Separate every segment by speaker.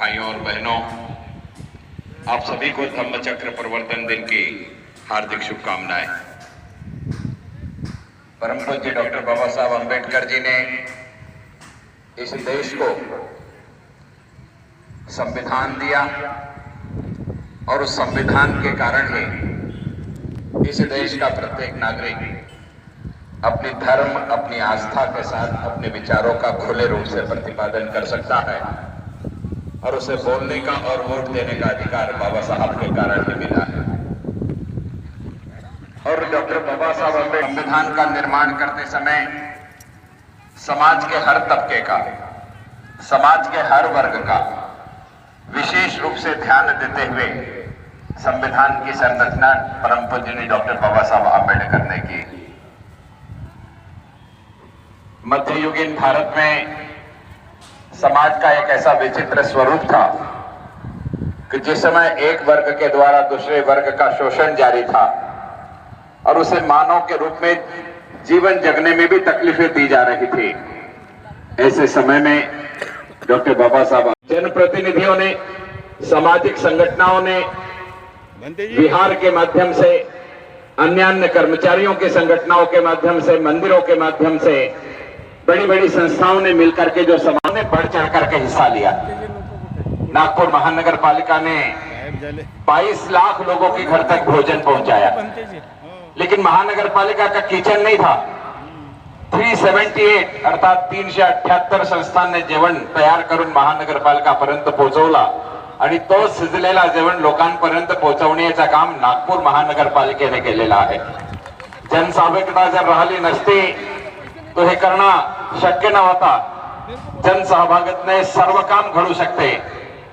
Speaker 1: भाइयों और बहनों, आप सभी को धम्म चक्र प्रवर्तन दिन की हार्दिक शुभकामनाएं। परम पूज्य डॉक्टर बाबा साहब अम्बेडकर जी ने इस देश को संविधान दिया और उस संविधान के कारण ही इस देश का प्रत्येक नागरिक अपनी धर्म, अपनी आस्था के साथ अपने विचारों का खुले रूप से प्रतिपादन कर सकता है और उसे बोलने का और वोट देने का अधिकार बाबा साहब के कारण ही मिला है। और डॉक्टर बाबा साहब अम्बेडकर संविधान का निर्माण करते समय समाज के हर तबके का, समाज के हर वर्ग का विशेष रूप से ध्यान देते हुए संविधान की संरचना परम पूज्य डॉक्टर बाबा साहब अम्बेडकर ने की। मध्ययुगीन भारत में समाज का एक ऐसा विचित्र स्वरूप था कि जिस समय एक वर्ग के द्वारा दूसरे वर्ग का शोषण जारी था और उसे मानव के रूप में जीवन जगने में भी तकलीफें दी जा रही थी, ऐसे समय में डॉक्टर बाबा साहब, जनप्रतिनिधियों ने, सामाजिक संगठनों ने बिहार के माध्यम से, अन्य कर्मचारियों के संगठनों के माध्यम से, मंदिरों के माध्यम से, बड़ी बड़ी संस्थाओं ने मिलकर के जो समाज ने बढ़ चढ़ करके हिस्सा लिया। नागपुर महानगर पालिका ने 22 लाख लोगों के घर तक भोजन पहुंचाया, लेकिन महानगर पालिका का किचन नहीं था। 378 अर्थात 378 संस्थांनी जेवण तयार करून महानगरपालिकापर्यंत पोहोचवला आणि तो शिजलेला जेवण लोकांपर्यंत पोहोचवण्याचं काम नागपूर महानगरपालिकेने केलेलं आहे। जनसहभागिता जर राहिली नसती तो हे करणं शक्य नव्हता। जनसहभागितेने सर्व काम घडू शकते,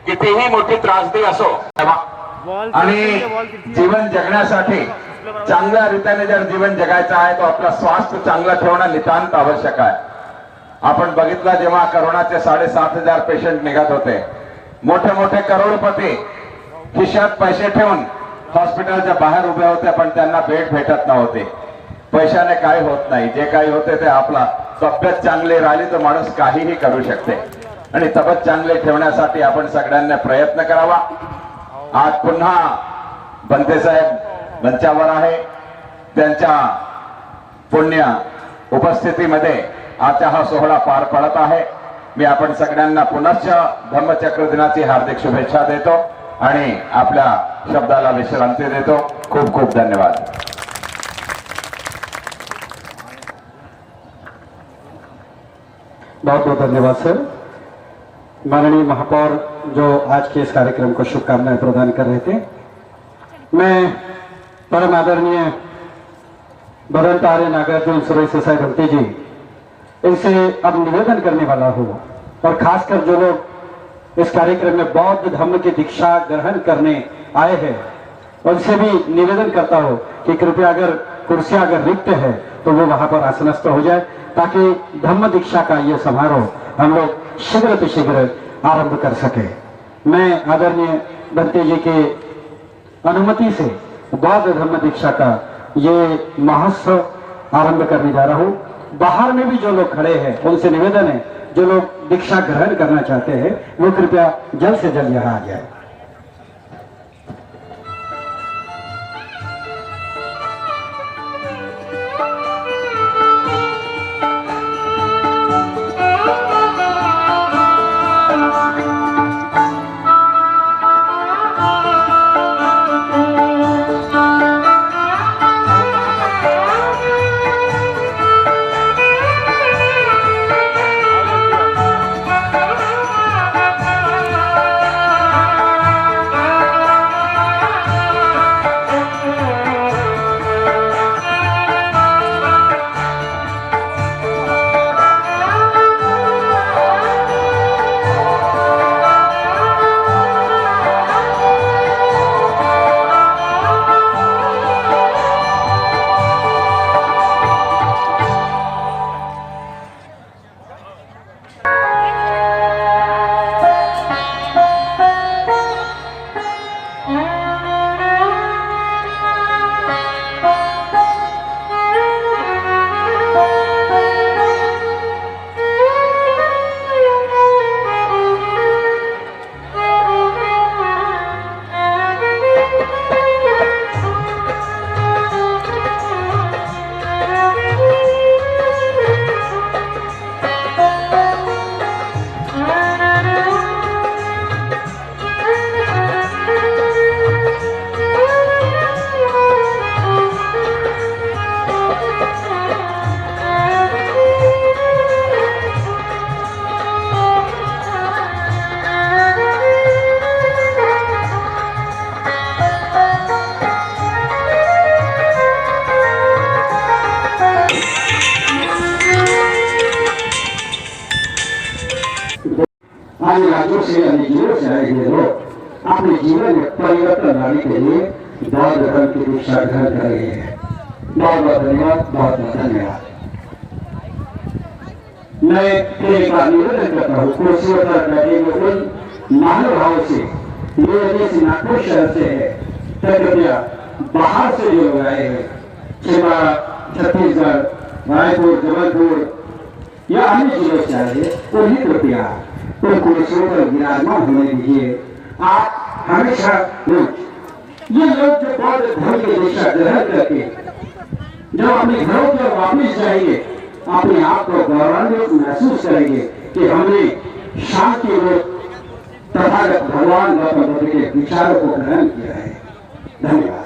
Speaker 1: कितीही मोठी त्रासदी असो। आणि जीवन जगण्यासाठी चांगल्या रीतीने जर जीवन जगायचं आहे तो आपला स्वास्थ्य चांगलं ठेवणं नितांत आवश्यक आहे। आपण बघितलं जेव्हा कोरोनाचे 7,500 पेशंट निघत होते, मोठे मोठे करोडपती खिशात पैसे ठेवून हॉस्पिटलच्या बाहेर उभे होते, पण त्यांना बेड भेटत नव्हते। पैशाने काय होत नाही, जे काही होते ते आपला तब्येत चांगली राहिली तर माणूस काहीही करू शकते आणि तब्येत चांगली ठेवण्यासाठी आपण सगळ्यांनी प्रयत्न करावा। आज पुन्हा बनते साहेब मंचावर आहे, त्यांच्या पुण्य उपस्थितीमध्ये आजचा हा सोहळा पार पडत आहे। मी आपण सगळ्यांना पुनश्च धम्मचक्र दिनाची हार्दिक शुभेच्छा देतो आणि आपल्या शब्दाला विश्रांती देतो। खूप खूप धन्यवाद।
Speaker 2: बहुत बहुत धन्यवाद सर। माननीय महापौर जो आज के इस कार्यक्रम को शुभकामनाएं प्रदान कर रहे थे, मैं परम आदरणीय भदंत आर्य नागार्जुन सुरेश साहेब भंते जी, इनसे अब निवेदन करने वाला हूँ और खासकर जो लोग इस कार्यक्रम में बौद्ध धर्म की दीक्षा ग्रहण करने आए हैं उनसे भी निवेदन करता हूँ कि कृपया अगर कुर्सियां अगर रिक्त है तो वो वहां पर आसनस्थ हो जाए, ताकि धम्म दीक्षा का ये समारोह हम लोग शीघ्र शीघ्र आरंभ कर सके। मैं आदरणीय भंते जी के अनुमति से बौद्ध धर्म दीक्षा का ये महोत्सव आरंभ करने जा रहा हूँ। बाहर में भी जो लोग खड़े हैं उनसे निवेदन है, जो लोग दीक्षा ग्रहण करना चाहते हैं वो कृपया जल्द से जल्द यहाँ आ जाए। से अपने जीवन से आए हुए लोग अपने जीवन में परिवर्तन लाने के लिए बौद्ध धर्म की दीक्षा ग्रहण कर रहे हैं। बहुत बहुत धन्यवाद, बहुत बहुत धन्यवाद। मैं फिर एक बार निवेदन करता हूँ, कुर्सियों पर बैठे हुए उन महानुभाव से, ये देश नागपुर शहर से है, कृपया बाहर से जो लोग आए हैं, छिंदवाड़ा, छत्तीसगढ़, रायपुर, जबलपुर या अन्य जिलों से आए हैं, उन्हें कृपया उन कुर्सियों पर विराजमान होने दीजिए। आप हमेशा ये लोग जो बौद्ध धर्म की दीक्षा ग्रहण करके जब अपने घरों पर वापिस जाएंगे, अपने आप को गौरवान्वित महसूस करेंगे कि हमने शांति रूप तथागत भगवान गौतम बुद्ध के विचारों को ग्रहण किया है। धन्यवाद।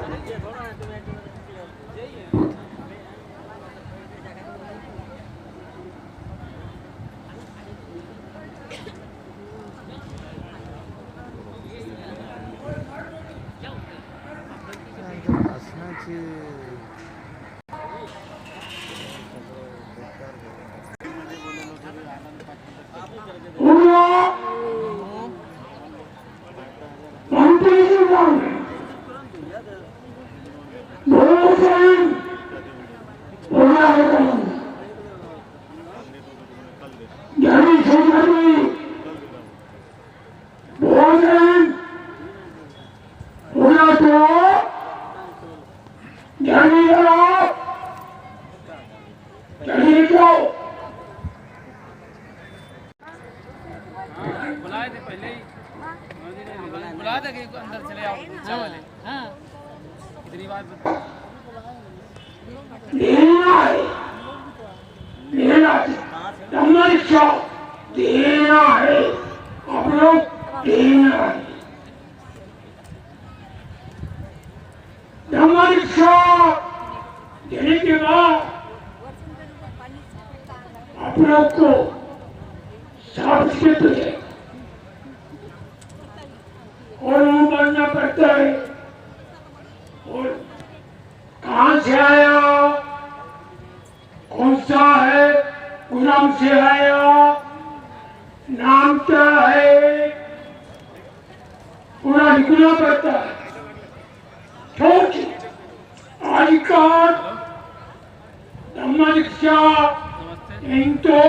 Speaker 3: बुलाए थे पहले ही, बुलाया था कि अंदर चले आओ नीचे वाले। हाँ इतनी बात देना है, आप लोग देना है। दीक्षा देने के बाद आप लोग को संस्कृत है और वो बनना पड़ता है। और कहाँ से आया, कौन सा है, गुलाम से आया, नाम क्या है, पूरा लिखना पड़ता है। अधिकार धम्म दीक्षा इनको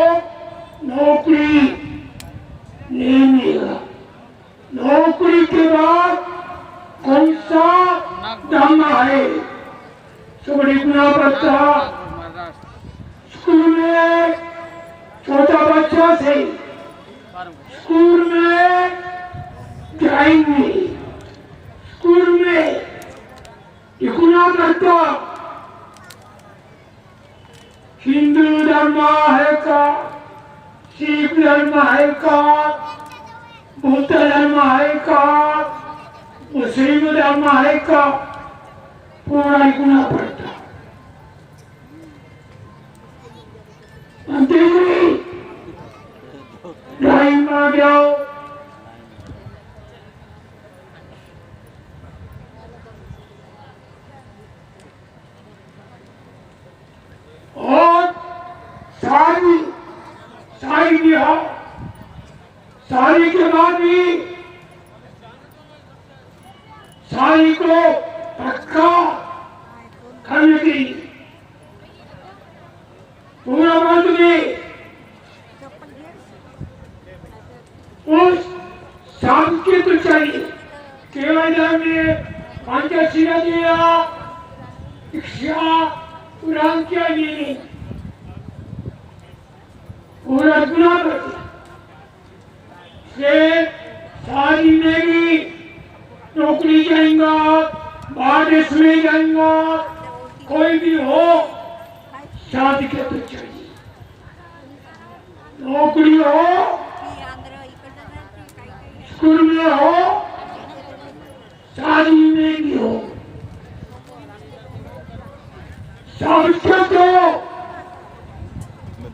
Speaker 3: नौकरी नहीं मिला। नौकरी के बाद कौन सा धम्म है सब लिखना पड़ता। स्कूल में छोटा बच्चा से स्कूल में जाएंगे, स्कूल में लिखना पड़ता। हिंदू धर्म है का, सिख धर्म है का, बुद्ध धर्म है का, मुस्लिम धर्म है का, पूरा लिखना पड़ता। मंत्री जी ड्राइंग में आ जाओ। और सारी दिया, सारी के बाद भी सारी को पक्का करने की पूरा बंद में उस संस्कृत तो चाहिए। केवल धर्म में पंचशीला दिया, दीक्षा पुराण क्या ये पूरा गुना करते से सारी में भी नौकरी जाएगा, बाहर देश में जाएगा, कोई भी हो शादी के तो चाहिए। नौकरी हो, स्कूल में हो, शादी में भी हो, सबके तो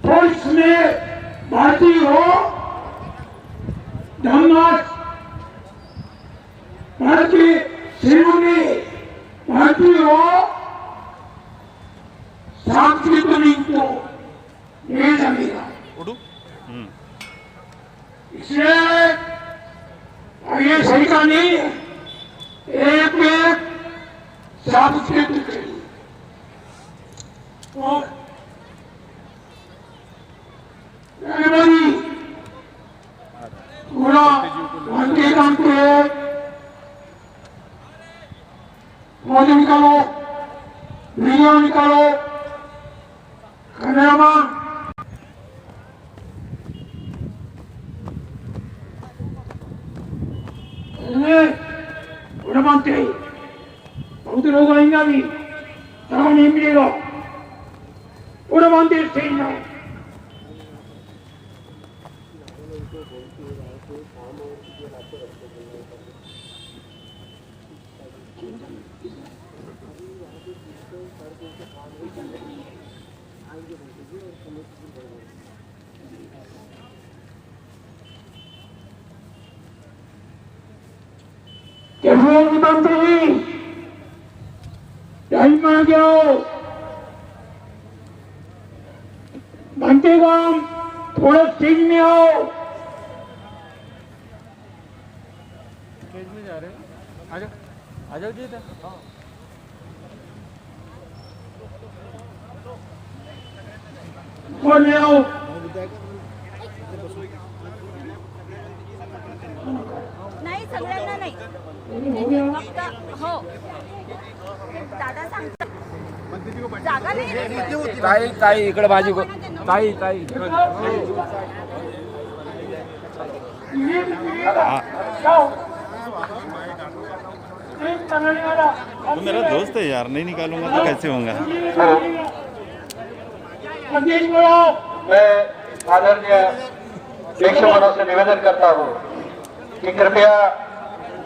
Speaker 3: पुलिस में भर्ती हो, धम्मास भारतीय सेना में भर्ती हो, सांस्कृतिक को नहीं जमेगा। इसलिए ये सलीका नहीं है, एक एक साबित करने के लिए। और everybody, पूरा घंटे घंटे मौजे निकालो, वीडियो निकालो, कैमरामैन उड़ा मानते ही बहुत लोग आएंगे अभी, जगह नहीं मिलेगा, उड़ा मानते स्टेज में। कैसे बनते ही टाइम आ गया, बनते काम थोड़ा स्टेज में आओ।
Speaker 4: स्टेज में जा रहे हैं, आ जाओ जी इधर।
Speaker 3: और ले आओ,
Speaker 5: नाही सगळ्यांना नाही
Speaker 3: हो गया।
Speaker 5: फक्त हो दादा सांगतात जागा नाही
Speaker 4: ताई ताई इकडे भाजी ताई ताई
Speaker 3: जाओ।
Speaker 6: वो मेरा दोस्त है यार, नहीं निकालूंगा तो कैसे होगा।
Speaker 2: मैं आदरणीय प्रेक्षकों से निवेदन करता हूँ कि कृपया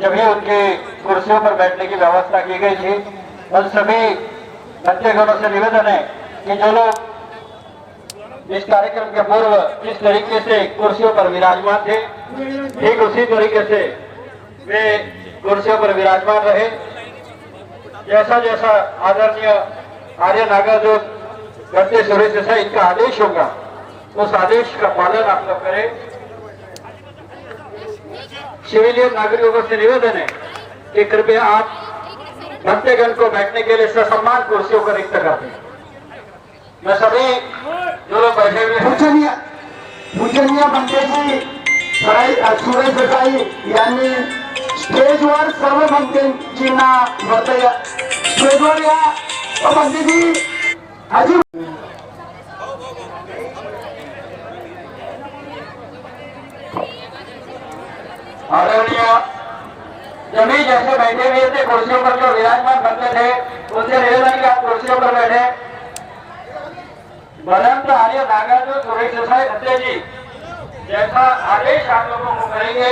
Speaker 2: जब भी उनकी कुर्सियों पर बैठने की व्यवस्था की गई थी, उन सभी बच्चेगणों से निवेदन है कि जो लोग इस कार्यक्रम के पूर्व जिस तरीके से कुर्सियों पर विराजमान थे, ठीक उसी तरीके से वे कुर्सियों पर विराजमान रहे। जैसा जैसा आदरणीय आर्य नागार्जुन गद्दे सुरेश देसाई इनका आदेश होगा, उस आदेश का पालन आप लोग करें। सिविलियन नागरिकों से निवेदन है कि कृपया आप भक्तगण को बैठने के लिए ससम्मान कुर्सियों को रिक्त कर दें। मैं सभी जो लोग बैठे हुए हैं,
Speaker 3: पूजनीय पंडितजी सुरेश देसाई यांनी स्टेजवर सर्व पंडितजींना स्टेजवर या। पंडितजी अजून
Speaker 2: आदरणीय जमी जैसे बैठे हुए थे कुर्सियों पर जो विराजमान बनते थे, उनसे निवेदन कि आप कुर्सियों पर बैठे। भदंत आर्य नागार्जुन सुरेश देसाई गद्दे जी जैसा आदेश आप लोगों को करेंगे,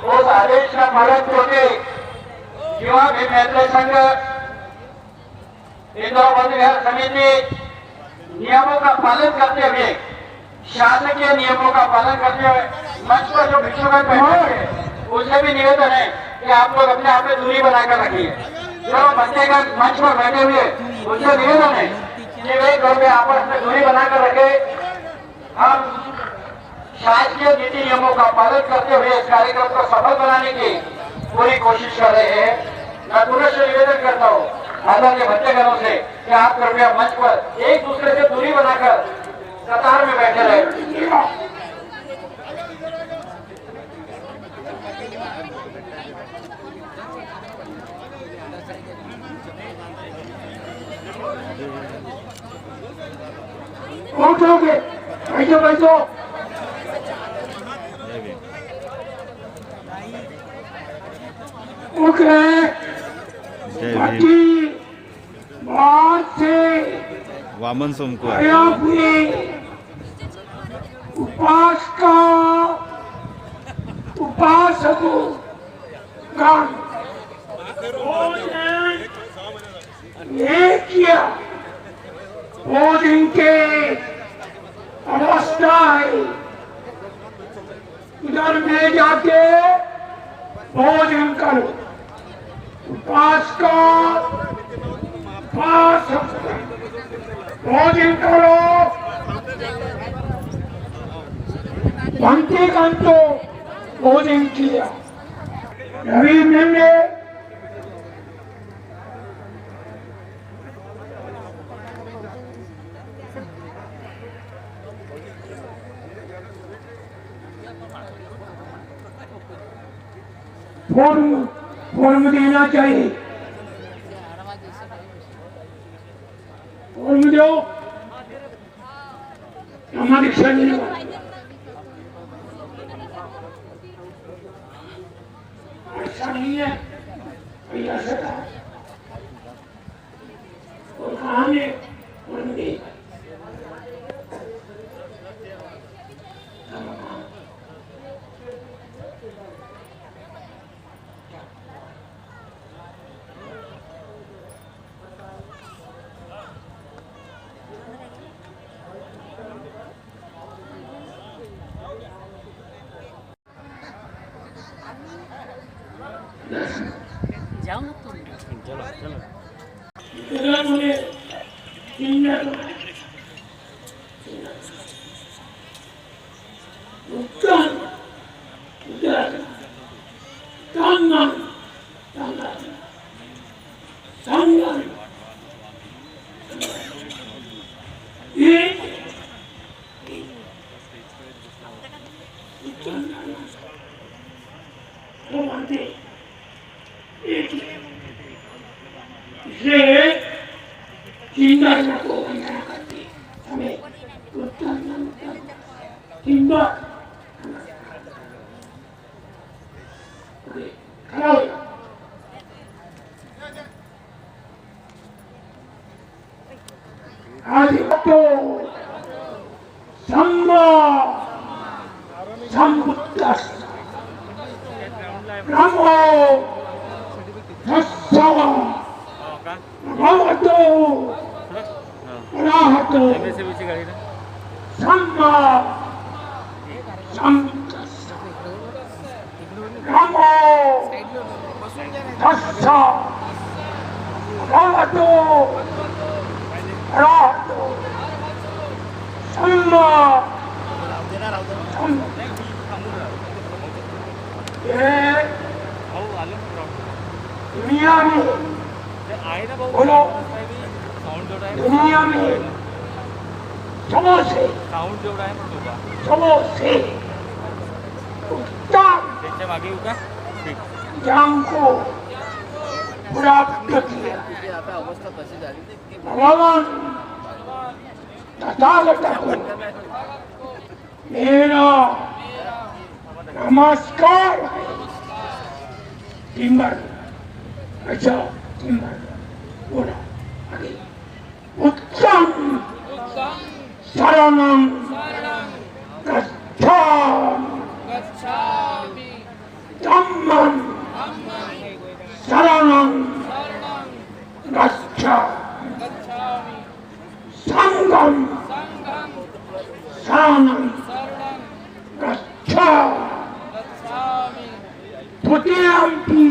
Speaker 2: उस आदेश का पालन करके युवा भीम मैत्री संघ इंदौर बौद्ध विहार समिति नियमों का पालन करते हुए, शासकीय नियमों का पालन करते हुए मंच पर जो भिक्षुगण बैठे हैं उनसे भी निवेदन है कि आप लोग अपने आप में दूरी बनाकर रखिए। जो बच्चेगण मंच पर बैठे हुए उनसे निवेदन है कि वे घर में आपस में दूरी बनाकर रखे। हम शासकीय नीति नियमों का पालन करते हुए इस कार्यक्रम को सफल बनाने की पूरी कोशिश कर रहे हैं। मैं पुनः निवेदन करता हूँ आदरणीय बच्चेगणों से कि आप कृपया मंच पर एक दूसरे से दूरी बनाकर कतार में बैठे रहे।
Speaker 3: उठोगे बैठो बैठो। उठ रहे
Speaker 6: जय भीम।
Speaker 3: बाकी बाहर से
Speaker 6: वामन सोमको
Speaker 3: आया हुए उपासका उपासकों गण ये किया भोजन के अवस्था है, उधर में जाके भोजन करो। उपासका भोजन करो, घंटे घंटों भोजन किया। रवि मेमने फॉर्म देना चाहिए। फॉर्म दो हमारी शरीर ऐसा नहीं है भैया से था और कहानी फॉर्म दे मुझे दुनिया में समोसे ज्ञान को प्राप्त किया भगवान तथागत को मेरा नमस्कार टिम्बर अच्छा टिम्बर बोला आगे उत्तम शरणं गच्छामि धम्मं शरणं गच्छामि संघं शरणं गच्छामि द्वितीयम्पि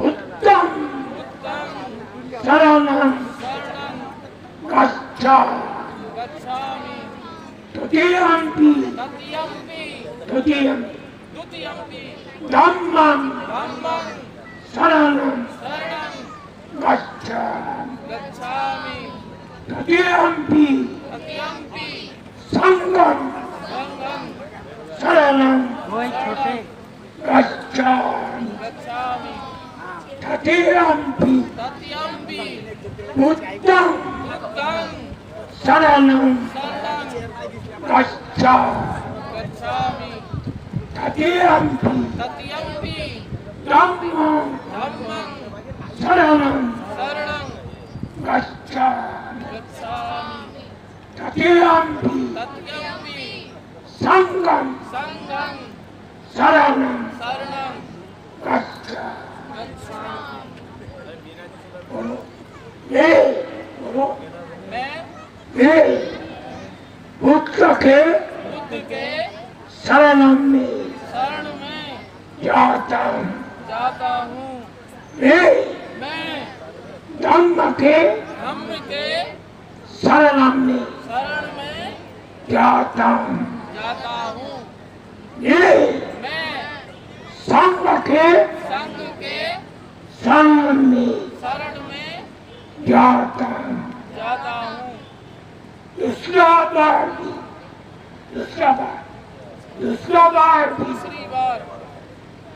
Speaker 3: उत्तम शरणं गच्छामि तृतीयम्पि धम्मं शरणं गच्छामि तृतीयम्पि संघं शरणं गच्छामि तृतीयम्पि बुद्धं शरणं गच्छामि तृतीयम्पि धम्मं शरणं गच्छामि तृतीयम्पि संघं शरणं बोलो मैं बुद्ध के शरण में जाता हूँ मैं धम्म के शरण में जाता हूँ मैं संघ के संग में जाता हूँ। दूसरा बार भी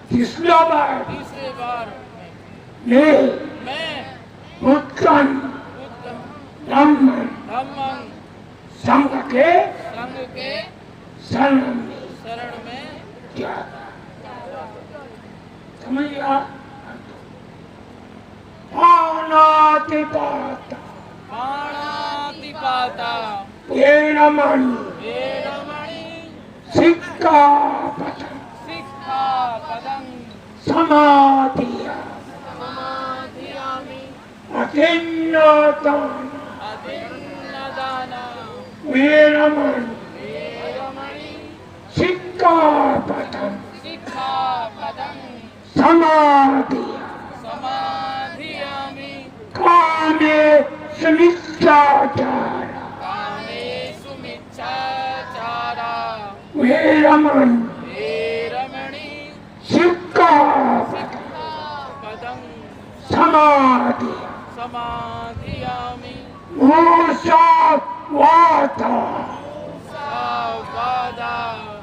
Speaker 3: तीसरा बार मैं उत्तम धम्मं संघ के शरण में जाता। समझ गया?
Speaker 4: पाणातिपाता
Speaker 3: वेरमणि सिक्खापदं समाधियामि अतिन्नदान वेरमणि सिक्खापदं समाधियामि कामे सुमिच्छाचारा वेरमणि सिक्खापदं समाधियामि मूषावादा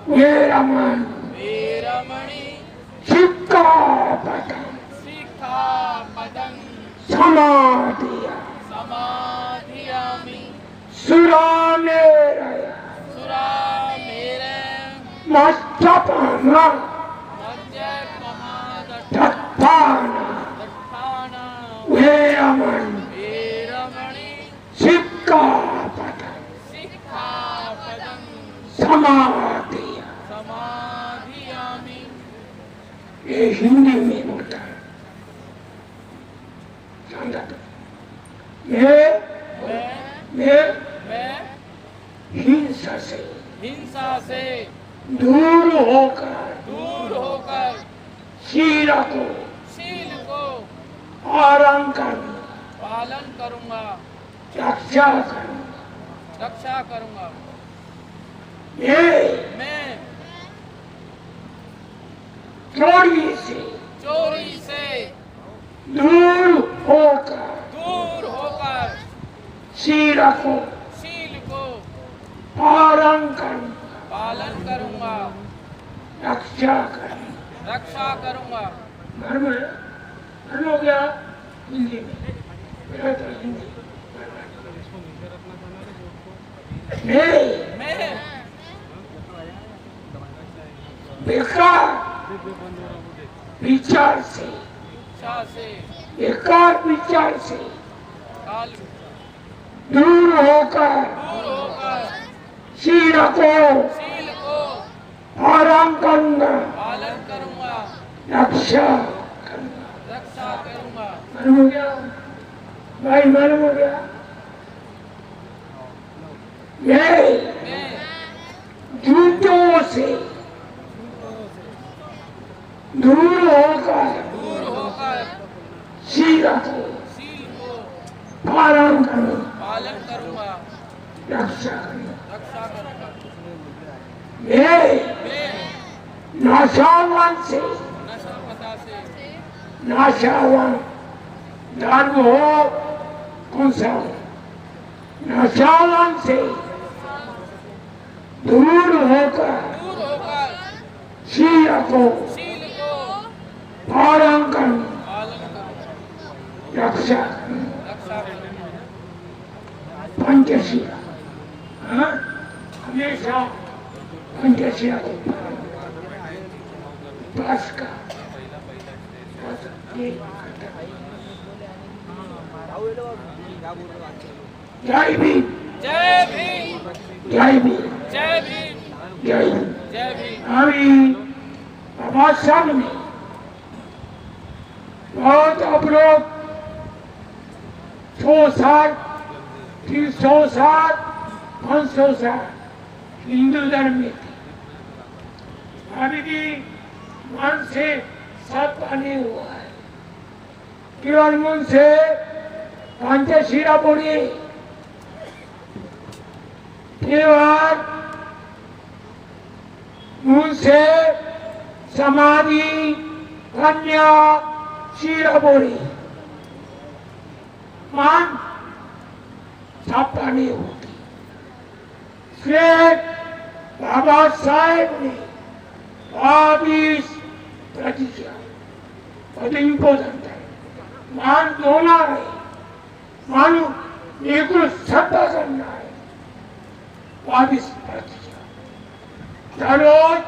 Speaker 3: वेरमणि सिक्खापदं समाधियामि सुरामेरय मद्यपाना दत्ताना वेरमणि सिक्खापदं समाधियामि। ये हिंदी में होता है। मैं हिंसा से दूर होकर शील को पालन करूंगा रक्षा करूंगा। मैं चोरी से दूर होकर शील को पालन करूंगा रक्षा करूंगा। घर में हो गया हिंदी में मेरा तो हिंदी। मैं बेकार विचार से दूर होकर शील को पालन करूंगा रक्षा करूंगा। मालूम हो गया भाई? मालूम हो गया? मैं झूठों से दूर होकर शील को पालन करूंगा रक्षा करूंगा। मैं नाशावान धर्म हो कौन सा हो, नाशावान से दूर होकर शील को पालन करूंगा रक्षा पंचशीला। हमेशा पंचशीला को पास का जय भीम अभी बाबा साहब ने बहुत आप लोग 100 साल 300 साल 500 साल हिंदू धर्म में थी। अभी भी मन से सब बने हुआ है। केवल मन से पंचशीला बोलिए, केवल मन से समाधि कन्या शिरबोरी मान छापाने होती श्रेष्ठ बाबासाहेब ने 22% बहुत इम्पोर्टंट है मान होणार आहे मानून एकूण 7 आहे 22% दररोज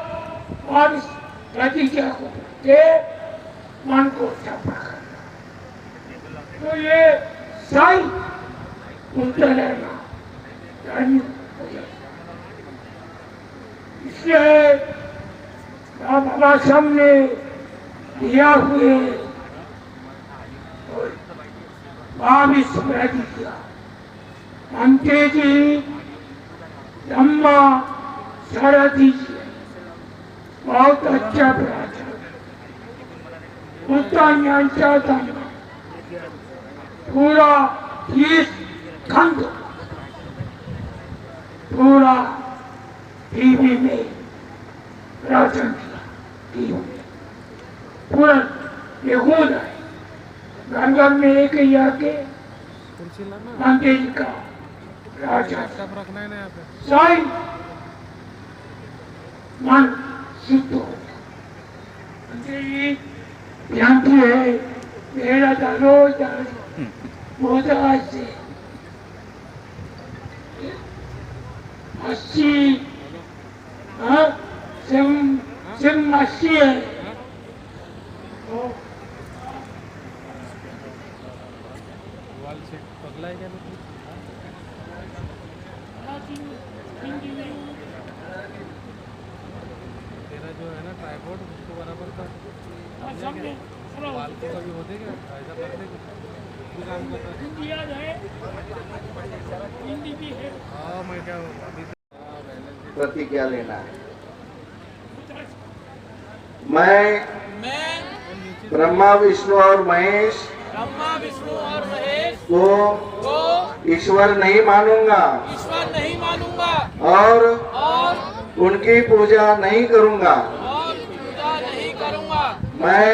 Speaker 3: 22% को के मन को छापा करना तो ये साई उतरना इसलिए बाबा साहब ने दिया हुए 22% अंते जी धम्मा सारा दीजिए बहुत अच्छा प्रार्थना उत्तान्यांचा धम्मा पूरा 30 खंड पूरा टीवी में प्रार्थना किया पूरा ये हो रहा है घर में एक ही आके मंदिर का राजा
Speaker 4: रखना है ना यहाँ पे
Speaker 3: साई मन शुद्ध होता जानती है मेरा रोज मोदा से 80 सिम 80 है
Speaker 4: वाल से पगला है क्या मतलब तेरा जो है ना ट्राइपॉड उसको बराबर कर वाल को कभी होते क्या ऐसा करते तू काम करता हाँ मैं क्या अभी
Speaker 7: प्रतिज्ञा लेना है। मैं ब्रह्मा विष्णु और महेश को ईश्वर नहीं मानूंगा और उनकी पूजा नहीं करूंगा। मैं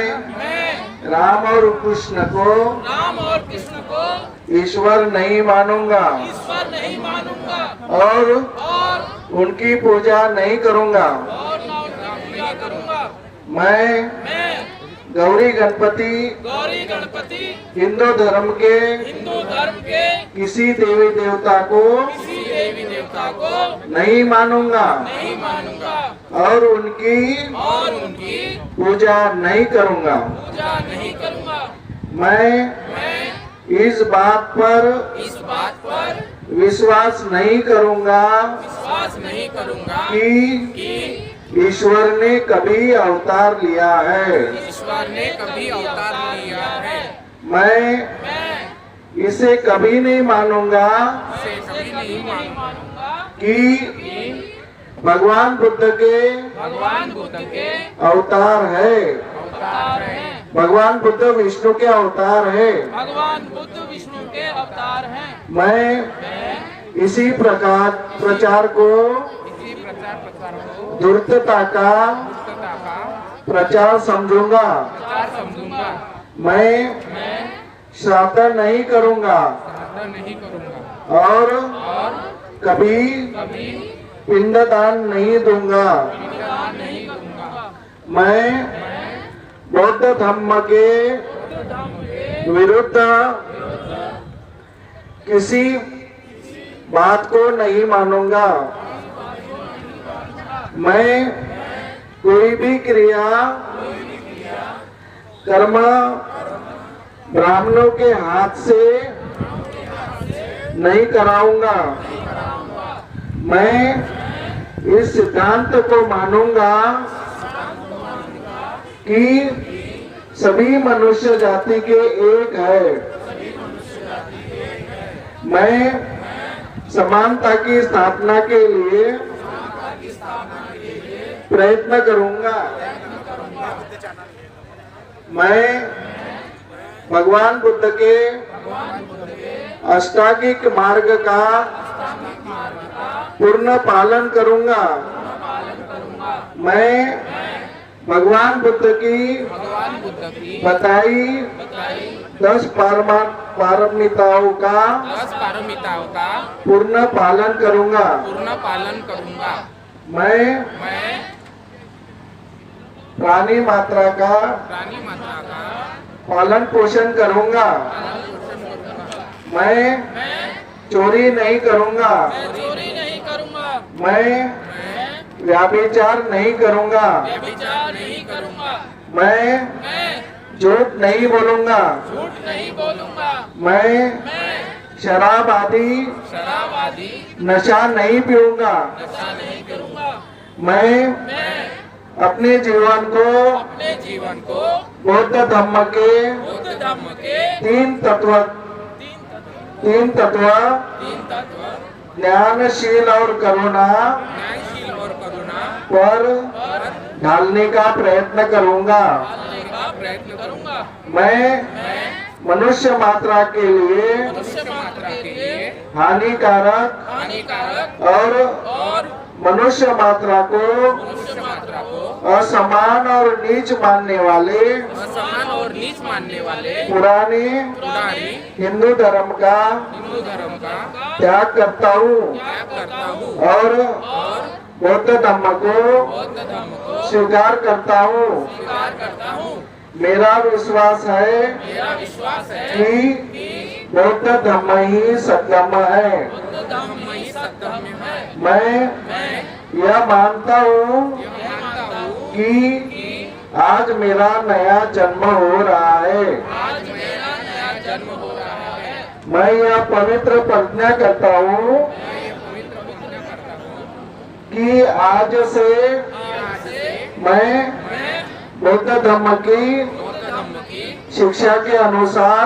Speaker 7: राम और कृष्ण को ईश्वर नहीं मानूंगा और उनकी पूजा नहीं करूंगा। मैं गौरी गणपति हिंदू धर्म के किसी देवी देवता को नहीं मानूंगा और उनकी पूजा नहीं करूंगा। मैं इस बात पर विश्वास नहीं करूंगा कि ईश्वर ने कभी अवतार लिया है। मैं इसे कभी नहीं मानूंगा कि भगवान बुद्ध के अवतार है। भगवान बुद्ध विष्णु के अवतार है। मैं इसी प्रकार प्रचार को धूर्तता का प्रचार समझूंगा। मैं श्राद्ध नहीं करूंगा और कभी पिंडदान नहीं दूंगा। मैं बौद्ध धर्म के विरुद्ध किसी बात को नहीं मानूंगा। मैं कोई भी क्रिया कर्म ब्राह्मणों के हाथ से नहीं कराऊंगा। मैं इस सिद्धांत को मानूंगा कि सभी मनुष्य जाति के एक है। मैं समानता की स्थापना के लिए प्रयत्न करूंगा। मैं भगवान बुद्ध के अष्टांगिक मार्ग का पूर्ण पालन करूंगा। मैं भगवान बुद्ध की बताई 10 पारमिताओं का पूर्ण पालन करूंगा। मैं प्राणी मात्रा का पालन पोषण करूंगा। मैं चोरी नहीं करूंगा। मैं व्यभिचार नहीं करूंगा। मैं झूठ नहीं बोलूंगा। मैं शराब आदि नशा नहीं पीऊंगा। मैं अपने जीवन को बौद्ध धर्म के तीन तत्व ज्ञानशील और करुणा पर ढालने का प्रयत्न करूंगा। मैं मनुष्य मात्रा के लिए हानिकारक और मनुष्य मात्रा को असमान और नीच मानने वाले पुराने हिंदू धर्म का त्याग करता हूँ और बौद्ध धर्म को स्वीकार करता हूँ। मेरा विश्वास है कि बौद्ध धर्म ही सत्यम है। मैं यह मानता हूँ कि आज मेरा नया जन्म हो रहा है। मैं यह पवित्र प्रतिज्ञा करता हूँ कि आज से मैं बौद्ध धर्म की शिक्षा के अनुसार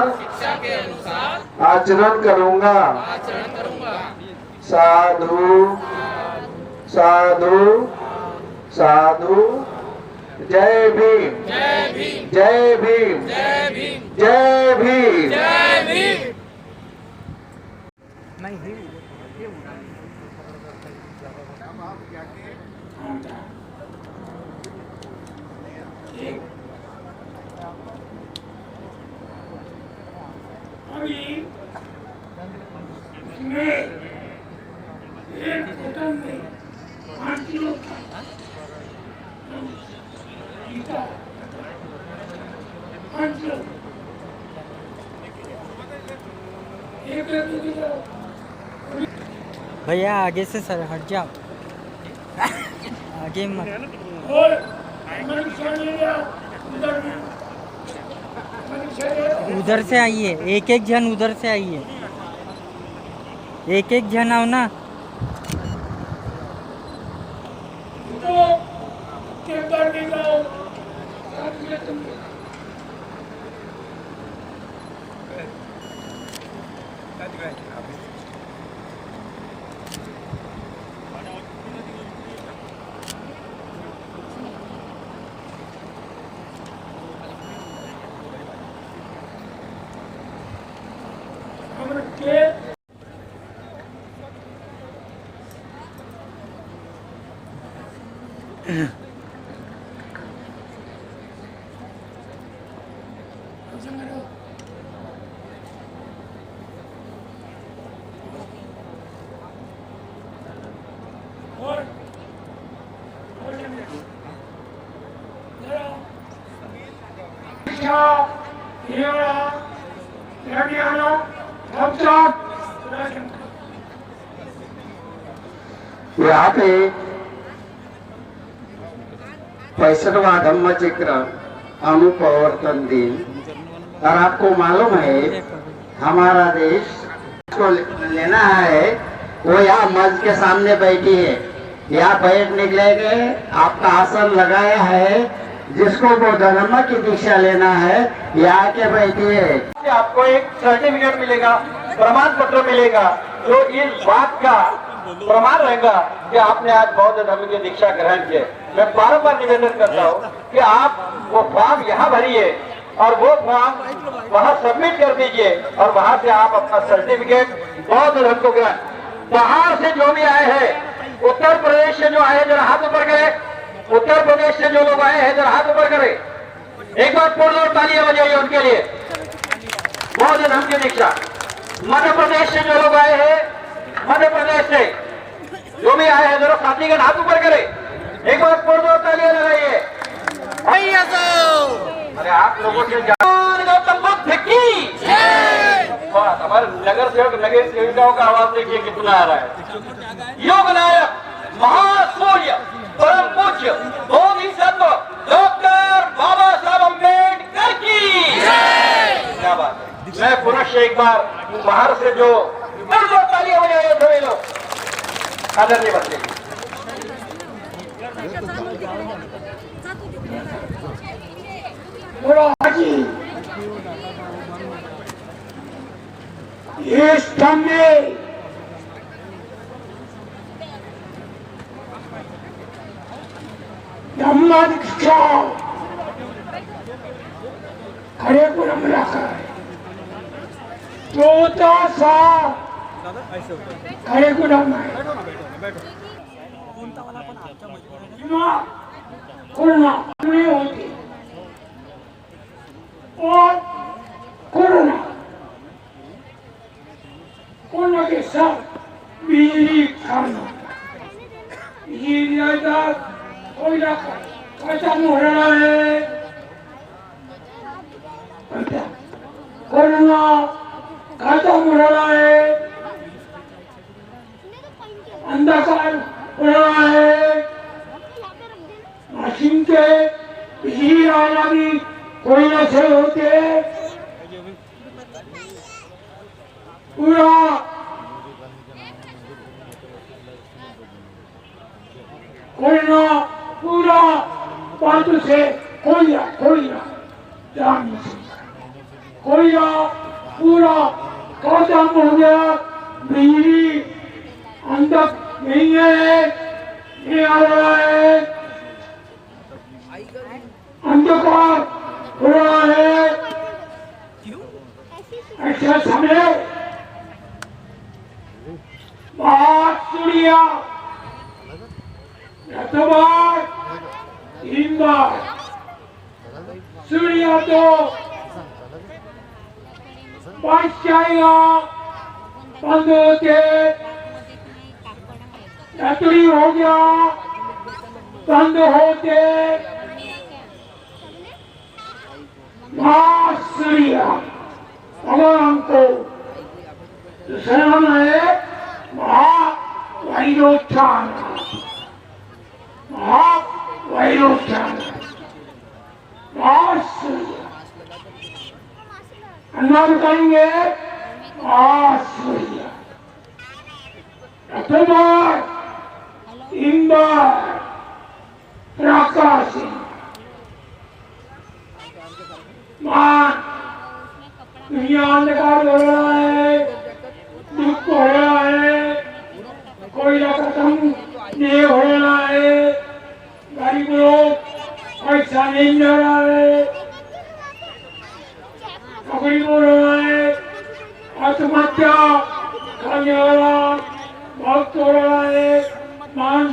Speaker 7: आचरण करूंगा। साधु साधु साधु। जय भीम, जय भीम, जय भीम।
Speaker 3: अभी इसमें एक होटल में 5 किलो था गीता 5 किलो एक किलो।
Speaker 8: भैया आगे से सर हट जाओ, आगे मत।
Speaker 3: और मनुष्य ले लिया उधर में।
Speaker 8: उधर से आइए, एक जन उधर से आइए, एक जन आओ ना।
Speaker 7: यहाँ पे 65वां धम्म चक्र अनुप्रवर्तन दिन, और आपको मालूम है हमारा देश को लेना है, वो यहाँ मंच के सामने बैठी है। यहाँ बैठ निकलेंगे, आपका आसन लगाया है, जिसको वो धर्म की दीक्षा लेना है यहाँ के बैठिए। आपको एक सर्टिफिकेट मिलेगा, प्रमाण पत्र मिलेगा, जो इस बात का प्रमाण रहेगा कि आपने आज बौद्ध धर्म की दीक्षा ग्रहण की। मैं बार निवेदन करता हूँ कि आप वो फॉर्म यहाँ भरिए और वो फॉर्म वहाँ सबमिट कर दीजिए, और वहाँ से आप अपना सर्टिफिकेट बौद्ध धर्म को ग्रहण। बाहर से जो भी आए हैं, उत्तर प्रदेश से जो आए, जरा हाथ ऊपर करें, उत्तर प्रदेश से जो लोग आए हैं जरा हाथ ऊपर करें, एक बार जोरदार तालियां बजाइए उनके लिए। बहुत ही धमकी दीक्षा। मध्य प्रदेश से जो लोग आए हैं, मध्य प्रदेश से जो भी आए हैं जरा साथीगण हाथ ऊपर करें, एक बार जोरदार तालियां लगाइए। अरे आप लोगों से गौतम बुद्ध की हमारे नगर सेवक नगर सेविकाओं का आवाज देखिए कितना आ रहा है। योग नायक महासूर्य परम पूज्य बोधिसत्व डॉक्टर बाबा साहब अम्बेडकर की क्या बात है। मैं पुनः एक बार बाहर से जो तालियां बजाए सभी लोग आदरणीय बच्चे
Speaker 3: बोलो हाजी। ये स्तंभ में धम्मदीक्षा खड़े को रमला का छोटा सा खड़े को रमला कोरोना नहीं होती और कोरोना कोरोना के साथ बिजली खाना ये कोयला खत्म हो रहा है। कोरोना खत्म हो रहा है, अंधकार हो रहा है, मशीन के बिजली आना भी कोयला से होते पूरा कोयला पूरा बातों से कोयला कोयला जान नहीं सकता। कोयला पूरा खत्म हो गया, बिजली अंदर नहीं है, नहीं आ रहा है, अंधकार हो रहा है। ऐसा समय सूर्या बार 3 बार सूर्या तो बच जाएगा, बंद होते चतुरी हो गया, बंद होते सूर्या भगवान को दूसरा नाम है महावैरोत्थान। महावैरोत्थान महासूर्य अन्नाम करेंगे महासूर्य प्रथमबार 3 बार प्रकाश मान दुनिया अंधकार हो रहा है, दुख हो रहा है, कोयला खत्म नहीं हो रहा है, गरीब लोग पैसा नहीं मिल रहा है, नौकरी हो रहा है, आत्महत्या करने वाला बहुत हो रहा है, मान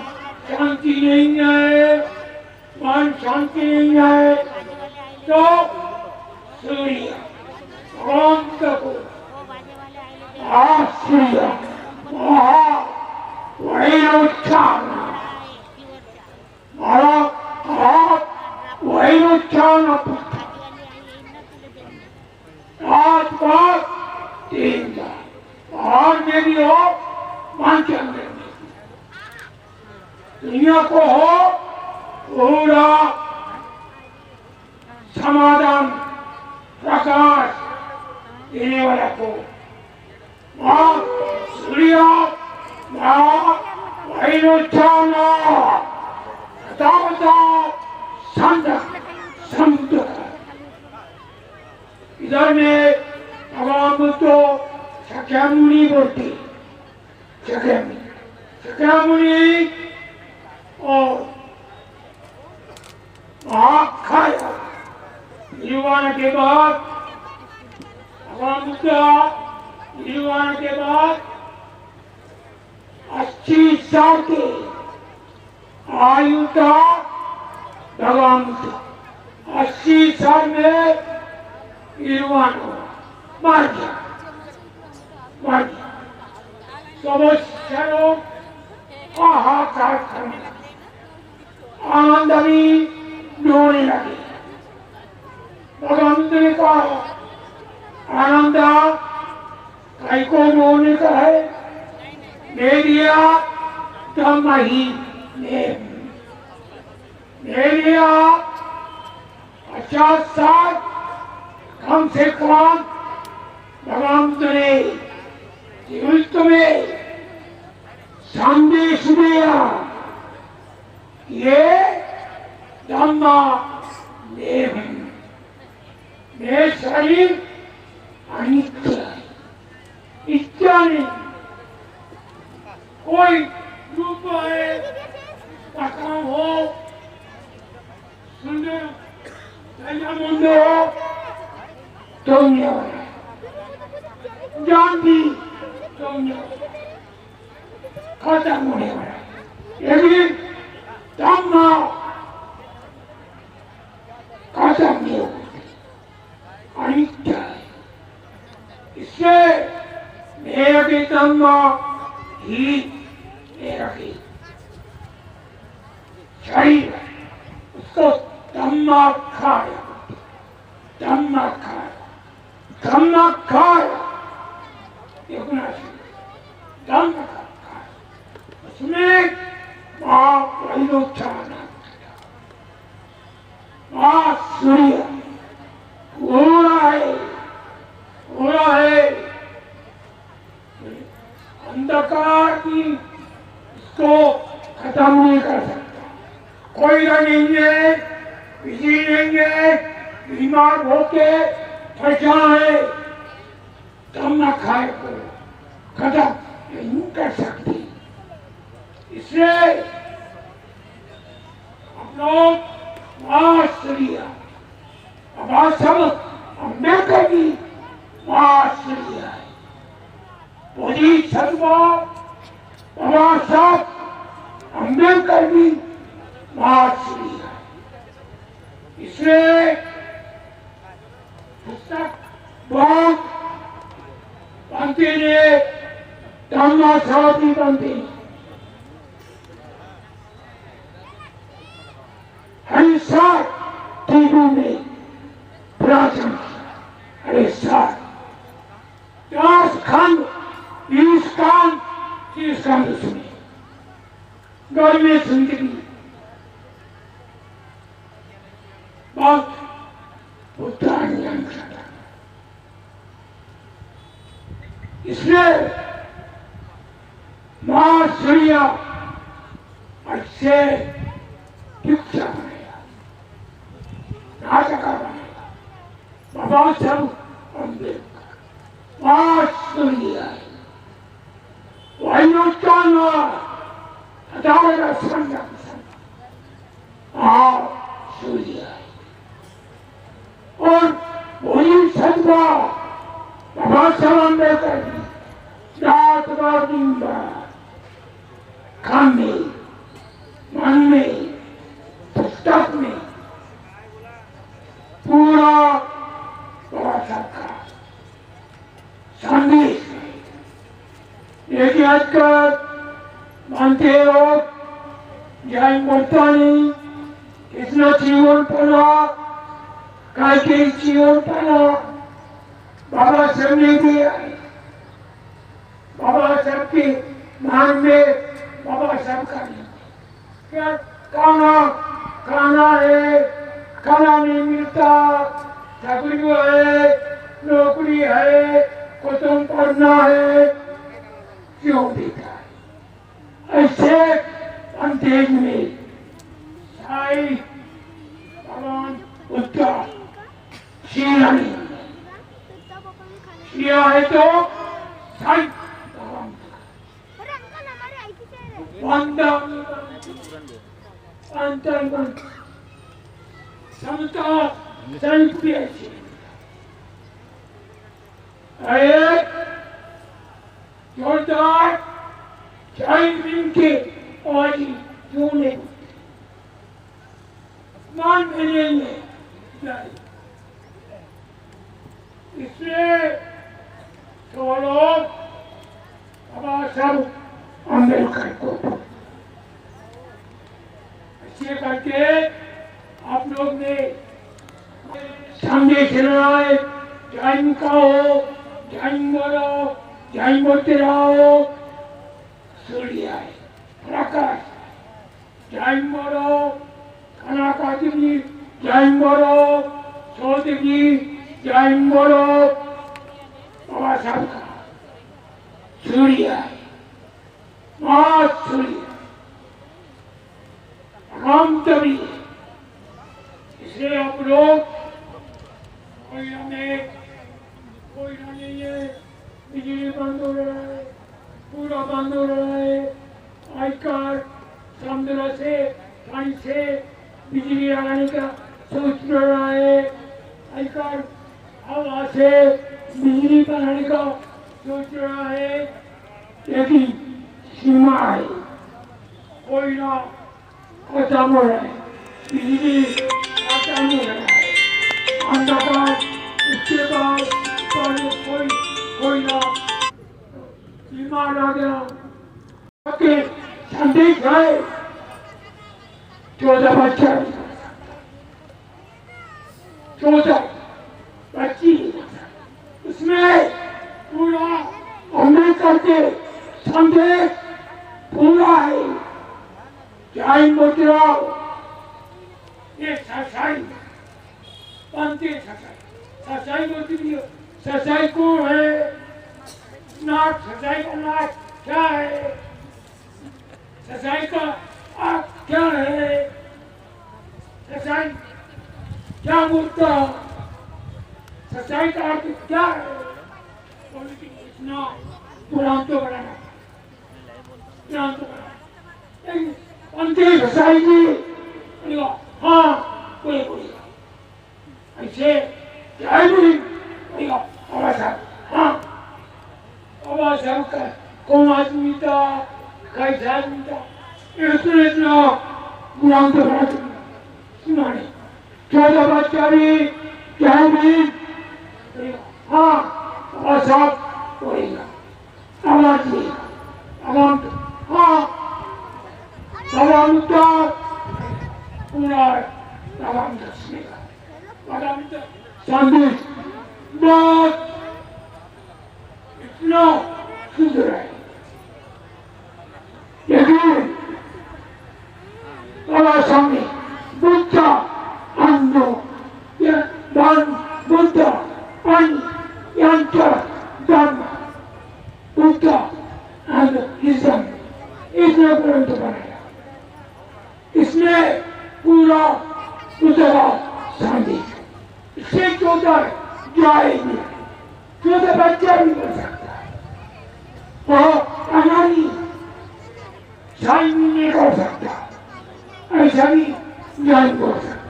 Speaker 3: शांति नहीं है, मान शांति नहीं है। तो सूर्य भगवान को सूर्य महावैरोत्थान महावैरोत्थान आज बात 3 बार में भी हो, मानचंद्र में दुनिया को हो पूरा समाधान प्रकाश देने वाला को सूर्य वैरोत्थान समुद्र। इधर में भगवान बुद्ध शाक्यमुनि बोलते, शाक्यमुनि और महाखाया निर्वाण के बाद भगवान बुद्ध निर्वाण के बाद 80 साल के आयु का भगवान 80 साल में निर्वाण हुआ, मर गया। समस्या लोग हाहाकार करने लगे, आनंद भी रोने लगे। भगवंत ने कहा, आनंदा कई को रोने का है, ले लिया दम ही ले लिया। 50 साल कम से कम भगवंत ने जीवित में संदेश दिया, ये धम्मा देव, ये शरीर अनित्य है, इच्छा नहीं। कोई रूप है, काम हो, सुंदर मुंद हो, तुम जानती तुम खत्म होने वाला है, लेकिन धम्मा खत्म नहीं होती, अनित्य है। इससे मेरा भी धम्मा ही मेरा भी शरीर है, उसको धम्मा खाया, धम्मा खाया, धम्मा खाया, देखना चाहिए, धम्मा खाया। उसमें माँ वैलोचान, माँ सूर्य हो रहा है, अंधकार की इसको खत्म नहीं कर सकता। कोई नहीं है, बिजी नहीं है, बीमार होके परेशान है, धम्मा खाए को खत्म नहीं कर सकती। इसलिए हम लोग महाश्रिया, बाबा साहब अम्बेडकर की महाश्रिया है, बोधी सदवा बाबा साहब अम्बेडकर की महाश्रिया है। इसलिए पुस्तक बहुत बनती है, धम्मा साहब भी बनती है। हर साल टीवी में प्रचार, हर साल 10 खंड 20 खंड 30 खंड सुने, घर में सुनती बहुत पुरानी अंशा। इसलिए मां सूर्या अच्छे शिक्षा बनेगा, नाटक बनेगा। बाबा साहब अम्बेडकर मां सूर्या वैलोचान अदालत संघ मां सूर्या और वही सदवा बाबा साहब अम्बेडकर की रात का दिन काम में, मन में, पुस्तक में पूरा बाबा साहब का संदेश है। लेकिन आजकल मानते हो जय बोलता नहीं, कितना जीवन पड़ा, काय के जीवन पड़ा बाबा साहब ने दिया है। बाबा साहब के मान में बाबा साहब का क्या खाना है, खाना नहीं मिलता, चाकरी है, नौकरी है, कुतुम पढ़ना है, क्यों देता है? ऐसे अंतेज में साई भगवान बुद्ध शिया नहीं, शिया है तो साई भगवान अंतर्गत समता संयुक्त एक जोरदार जय भीम के और जूने आसमान में नहीं है इसलिए तो लोग बाबा साहब अम्बेडकर को ऐसे करके आप लोग ने संदेश लाए जैन का हो जैन बोलो जैन बोलते रहो सूर्य है प्रकाश जैन बोलो खाना खाती जी जैन बोलो सोते जी जैन बोलो बाबा साहब का सूर्य है माँ सूर्य राम तभी इसलिए आप लोग कोई हमें कोई नहीं है बिजली बंद हो रहा है पूरा बंद हो रहा है आजकल समुद्र से पानी से बिजली लगाने का सोच रहा है आजकल हवा से बिजली बनाने का सोच रहा है लेकिन सीमा है कोई ना खत्म हो रहा है बिजली खत्म हो रहा है अंधकार उसके बाद कोई ना बीमार आ गया संदेश है 14 बच्चा 14-25 उसमें पूरा अम्बेडकर के संदेश पूरा है जैन मोतीराव ये ससाई बनते ससाई बोलती थी ससाई कौन है नाक ससाई का नाक क्या है ससाई का आँख क्या है ससाई क्या बोलता ससाई का अर्थ क्या है इतना पुराण तो बनाना पुराण तो बनाना अंतिम ससाई जी हाँ कोई ऐसे जय भीम बाबा साहब हाँ बाबा साहब का कौन आदमी था कैसा आदमी था इतना गुलाम तो बना सुनाने 14 बच्चा भी जय भीम हाँ बाबा साहब बोलेगा आवाज देगा आवाम हाँ आवाम का पूरा आवाम का सुनेगा संदेश बहुत इतना सुंदर है लेकिन बाबा सामने बुद्ध अंधो बुद्ध यंत्र धर्म बुद्ध एंड इस्लाम इसने ग्रंथ बनाया इसने पूरा बुद्ध का संदेश इससे 14 जाएगी 14 बच्चा भी कर सकता है वो अनानी साइन नहीं कर सकता ऐसा भी ज्ञान कर सकता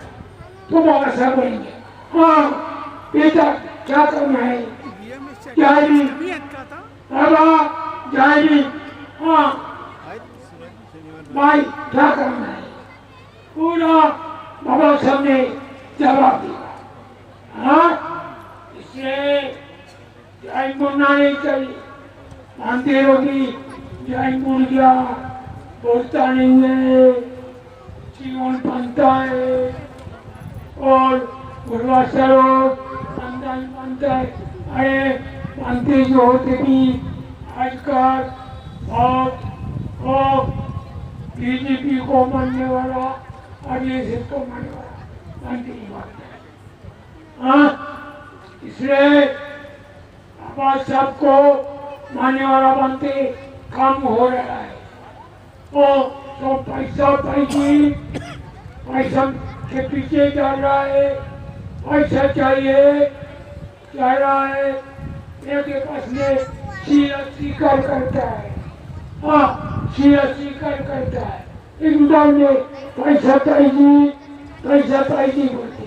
Speaker 3: तो बाबा साहब बोलेंगे हाँ बेटा क्या करना है जाएगी बाबा जाएगी हाँ भाई क्या करना है पूरा बाबा साहब ने जवाब दिया हाँ इसलिए जैन बोलना नहीं चाहिए मानते होगी जैन बोल गया बोलता नहीं है जीवन बनता है और गुरुवासा लोग बनता ही बनता है अरे बनते जो होते भी आजकल बहुत बीजेपी को मानने वाला और ये को मानने वाला बनते ही बनता है हाँ इसलिए बाबा साहब को मानने वाला बनते कम हो रहा है तो पैसा के पीछे जा रहा है पैसा चाहिए जा रहा है मेरे पास में स्वीकार करता है हाँ स्वीकार करता है एकदम में पैसा चाहिए बोलते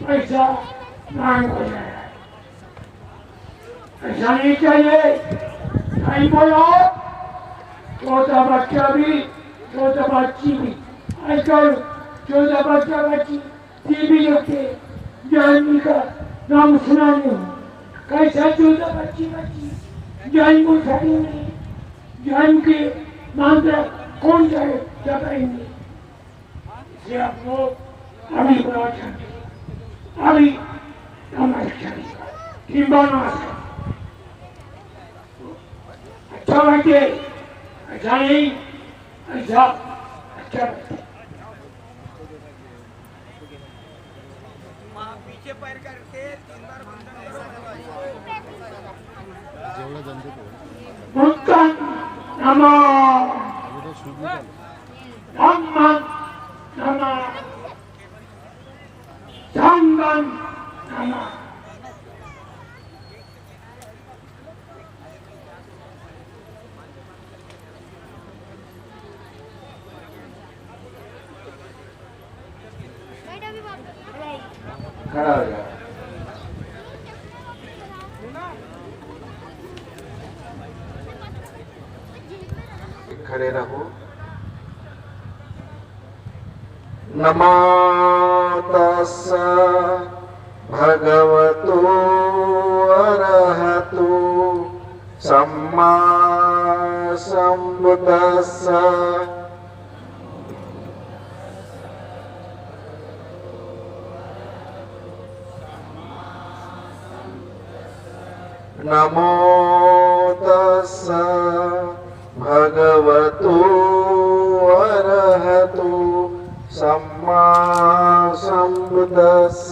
Speaker 3: पैसा मांग हो जा रहा है ऐसा नहीं चाहिए नहीं बोलो 14 बच्चा भी 14 बच्ची भी आजकल 14 बच्चा बच्ची टीवी देखते ज्ञान का नाम सुना नहीं, कैसा चलता बच्ची बच्ची ज्ञान को छाड़ी नहीं, ज्ञान के मंत्र कौन जाए जाता ही नहीं। इसलिए आप लोग अभी बना चाहिए, अभी हमारे चाहिए किंबाना अच्छा बैठे, अच्छा नहीं, अच्छा अच्छा बैठे। बुद्धं नमो धम्मं नमो संघं नमो।
Speaker 7: खड़ा हो जाओ। खड़े रहो। नमो तस्स भगवतो अरहतो सम्मा संबुद्धस्स। नमो तस्स भगवतो अरहतो सम्मा संबुद्धस्स।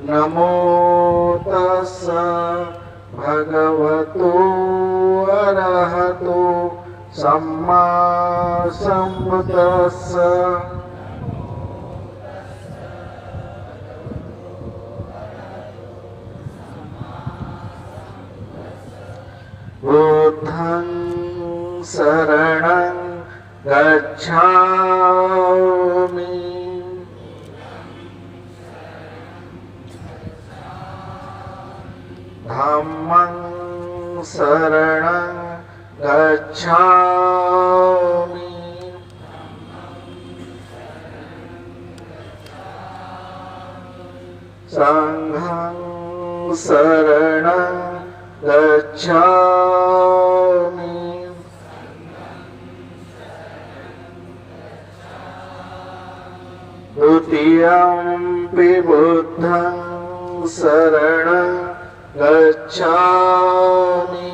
Speaker 7: नमो तस्स भगवतो अरहतो सम्मा संबुद्धस्स। बुद्धं शरणं गच्छामि। धम्मं शरणं गच्छामि। संघं शरणं गच्छामि। द्वितीयंपि बुद्धं शरणं गच्छामि।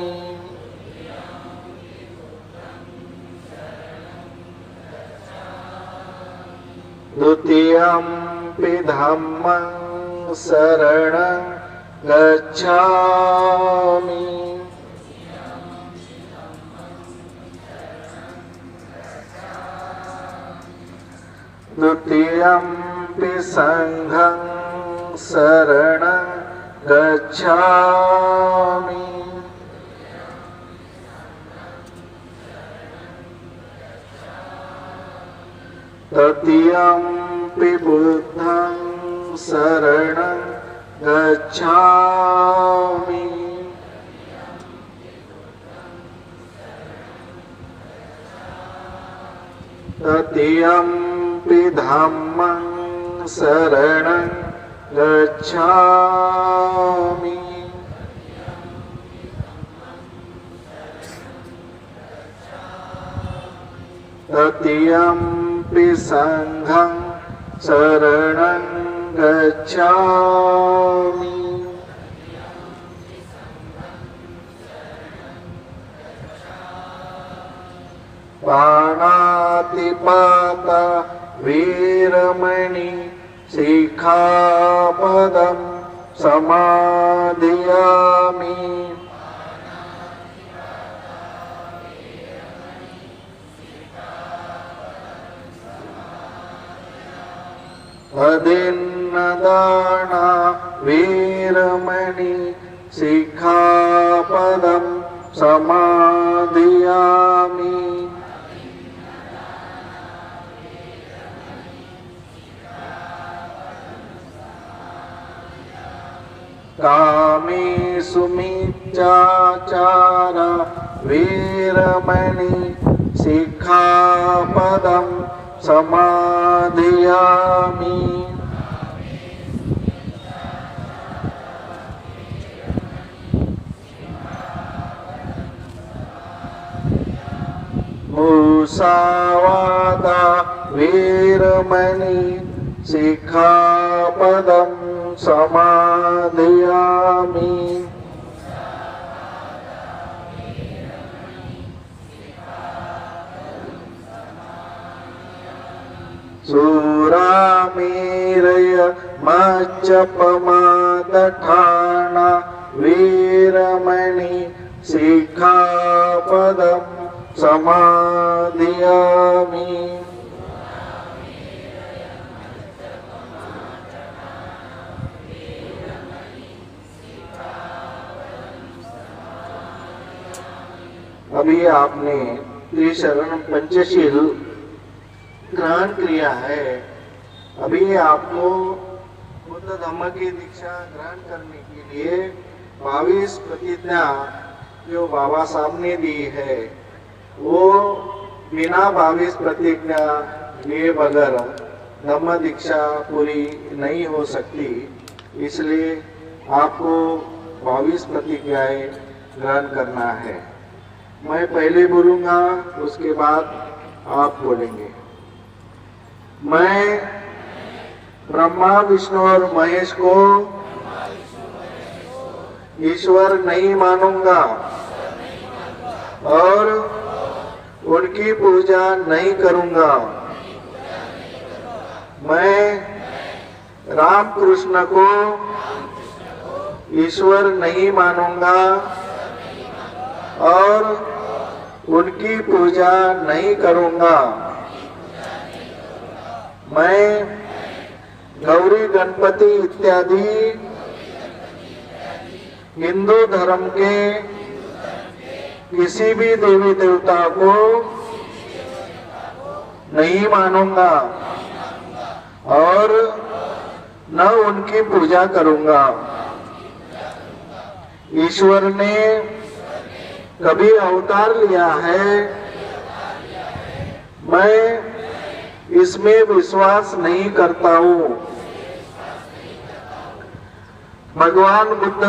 Speaker 7: द्वितीयंपि धम्मं शरणं गच्छामि। द्वितीयंपि संघं शरणं गच्छामि। तृतीयंपि बुद्धं शरणं गच्छामि। तृतीयंपि धम्मं शरणं गच्छामि। तृतीयंपि संघं शरणं गच्छामि। पाणातिपाता वीरमणि सिक्खापदं समाधियामि। अदिन्नदाना वीरमणि सिक्खापदं समाधियामि। कामी सुमिच्चाचार वीरमणि सिक्खापदं समादयामि। मुसावादा वीरमणि सिक्खापदं समादयामि। सुरामेरय मज्जपमादठाना वीरमणि सिक्खापदं समादयामि। अभी आपने त्रिशरण पंचशील ग्रहण किया है। अभी आपको बुद्ध धम्म की दीक्षा ग्रहण करने के लिए 22 प्रतिज्ञा जो बाबा साहब ने दी है, वो बिना 22 प्रतिज्ञा लिए बगैर धम्म दीक्षा पूरी नहीं हो सकती। इसलिए आपको 22 प्रतिज्ञाएं ग्रहण करना है। मैं पहले बोलूंगा, उसके बाद आप बोलेंगे। मैं ब्रह्मा विष्णु और महेश को ईश्वर नहीं मानूंगा और उनकी पूजा नहीं करूंगा। मैं राम कृष्ण को ईश्वर नहीं मानूंगा और उनकी पूजा नहीं करूंगा। मैं गौरी गणपति इत्यादि हिंदू धर्म के किसी भी देवी देवता को नहीं मानूंगा और न उनकी पूजा करूंगा। ईश्वर ने कभी अवतार लिया है, मैं इसमें विश्वास नहीं करता हूँ। भगवान बुद्ध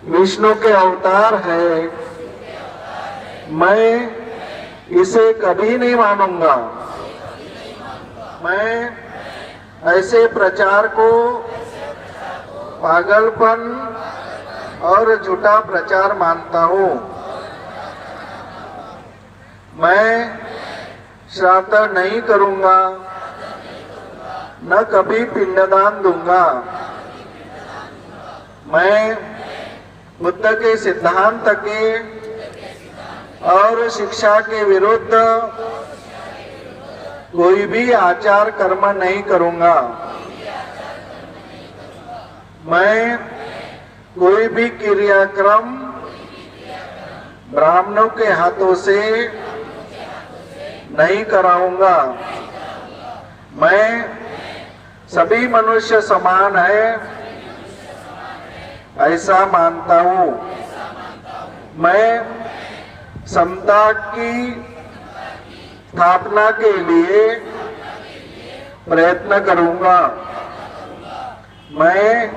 Speaker 7: विष्णु के अवतार है, मैं इसे कभी नहीं मानूंगा। मैं ऐसे प्रचार को पागलपन और झूठा प्रचार मानता हूँ। मैं श्राद्ध नहीं करूंगा, न कभी पिंडदान दूंगा। मैं बुद्ध के सिद्धांत के और शिक्षा के विरुद्ध कोई भी आचार कर्म नहीं करूंगा। मैं कोई भी क्रियाक्रम ब्राह्मणों के हाथों से नहीं कराऊंगा। मैं सभी मनुष्य समान है ऐसा मानता हूँ। मैं समता की स्थापना के लिए प्रयत्न करूंगा। मैं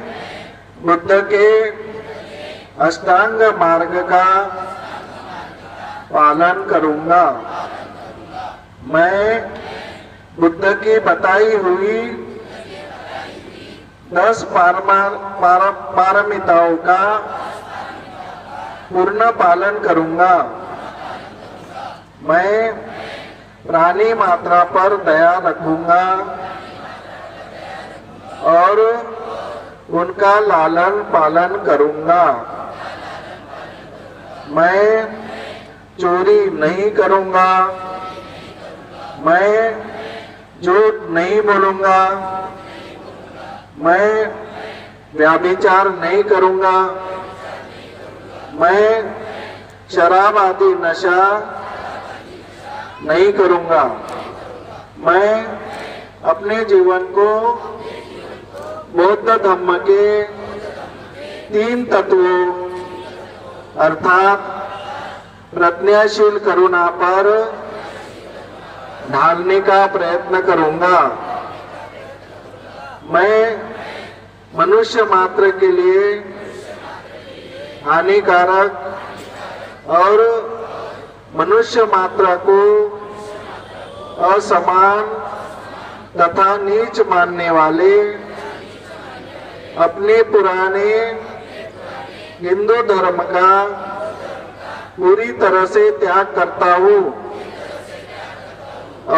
Speaker 7: बुद्ध के अष्टांग मार्ग का पालन करूंगा। मैं बुद्ध की बताई हुई 10 पारमिताओं का पूर्ण पालन करूंगा। मैं प्राणी मात्रा पर दया रखूंगा और उनका लालन पालन करूंगा। मैं चोरी नहीं करूंगा, मैं झूठ नहीं बोलूंगा, मैं व्याभिचार नहीं करूंगा, मैं शराब आदि नशा नहीं करूंगा। मैं अपने जीवन को बौद्ध धम्म के तीन तत्वों अर्थात प्रज्ञाशील करुणा पर ढालने का प्रयत्न करूंगा। मैं मनुष्य मात्र के लिए हानिकारक और मनुष्य मात्र को असमान तथा नीच मानने वाले अपने पुराने हिंदू धर्म का पूरी तरह से त्याग करता हूँ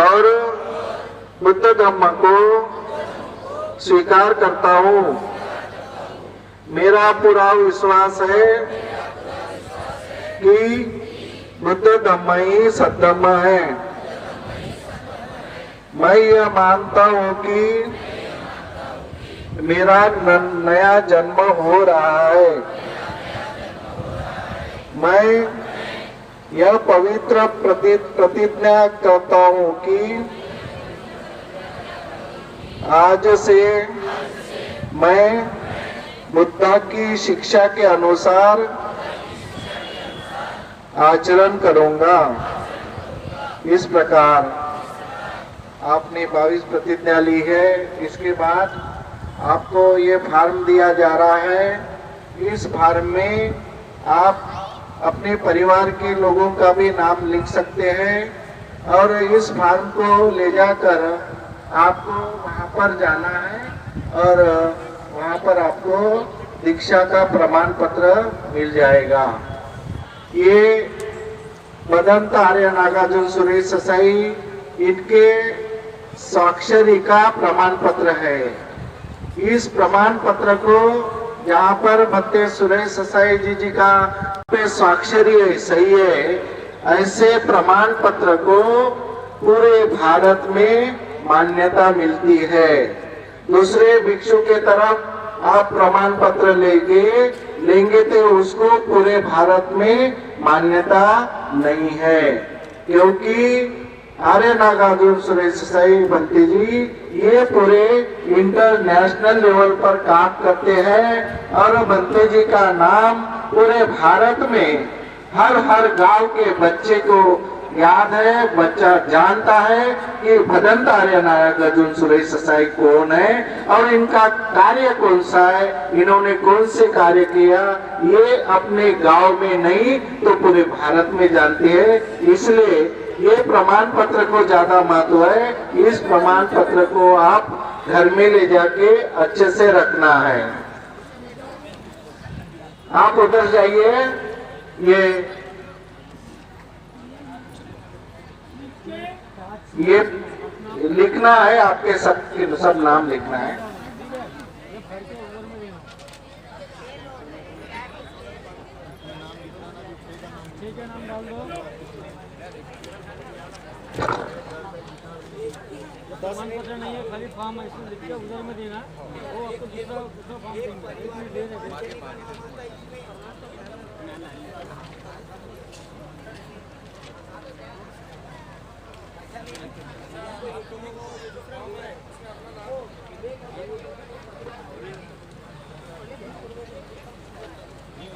Speaker 7: और बुद्ध धर्म को स्वीकार करता हूँ। मेरा पूरा विश्वास है कि बुद्ध धर्म ही सद्धर्म है। मैं यह मानता हूँ कि मेरा नया जन्म हो रहा है। मैं यह पवित्र प्रतिज्ञा करता हूँ कि आज से मैं बुद्ध की शिक्षा के अनुसार आचरण करूंगा। इस प्रकार आपने 22 प्रतिज्ञा ली है। इसके बाद आपको ये फॉर्म दिया जा रहा है। इस फॉर्म में आप अपने परिवार के लोगों का भी नाम लिख सकते हैं और इस फॉर्म को ले जाकर आपको वहां पर जाना है और वहां पर आपको दीक्षा का प्रमाण पत्र मिल जाएगा। ये भदंत आर्य नागार्जुन सुरेश ससाई इनके स्वाक्षरी का प्रमाण पत्र है। इस प्रमाण पत्र को जहाँ पर भत्ते सुरेश ससाई जी का पे स्वाक्षरी सही है, ऐसे प्रमाण पत्र को पूरे भारत में मान्यता मिलती है। दूसरे भिक्षु के तरफ आप प्रमाण पत्र लेंगे तो उसको पूरे भारत में मान्यता नहीं है, क्योंकि आर्य नागार्जुन सुरेश ससाई भंते जी ये पूरे इंटरनेशनल लेवल पर काम करते हैं और भंते जी का नाम पूरे भारत में हर गांव के बच्चे को याद है, बच्चा जानता है कि भदंत आर्य नागार्जुन सुरेश ससाई कौन है और इनका कार्य कौन सा है, इन्होंने कौन से कार्य किया, ये अपने गांव में नहीं तो पूरे भारत में जानते हैं। इसलिए ये प्रमाण पत्र को ज्यादा महत्व है। इस प्रमाण पत्र को आप घर में ले जाके अच्छे से रखना है। आप उधर जाइए, ये लिखना है, आपके सब नाम लिखना है।
Speaker 4: ठीक है, नाम डाल दो। प्रमाण पत्र नहीं है, खाली फॉर्म है, इसमें लिख के उधर में देना। वो आपको दूसरा फॉर्म देंगे, एक मिनट दे देंगे।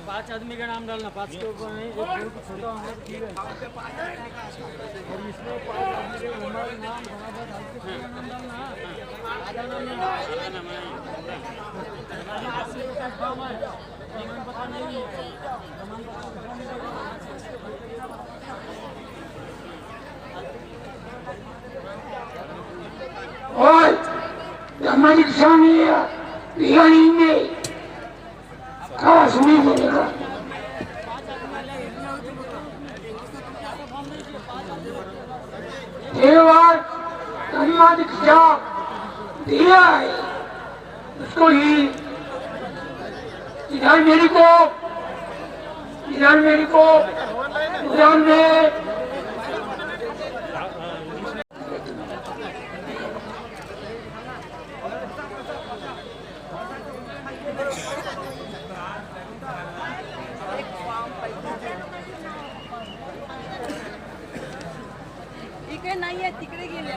Speaker 4: पांच आदमी का नाम डालना, 5 के ऊपर नहीं, एक छोटा होगा तो ठीक है। और इसमें 5 आदमी के हमारा नाम बराबर डाल के नाम डालना। आधा नाम नहीं, फॉर्म है, प्रमाण पत्र नहीं है, प्रमाण पत्र
Speaker 3: और सामाजिक स्वामी में खास नहीं बोलेगा। सामाजिक चाप दिया है उसको ही इधर मेरी को उधर में
Speaker 5: इकडे नाहीये, तिकडे गेले.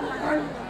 Speaker 3: Thank you.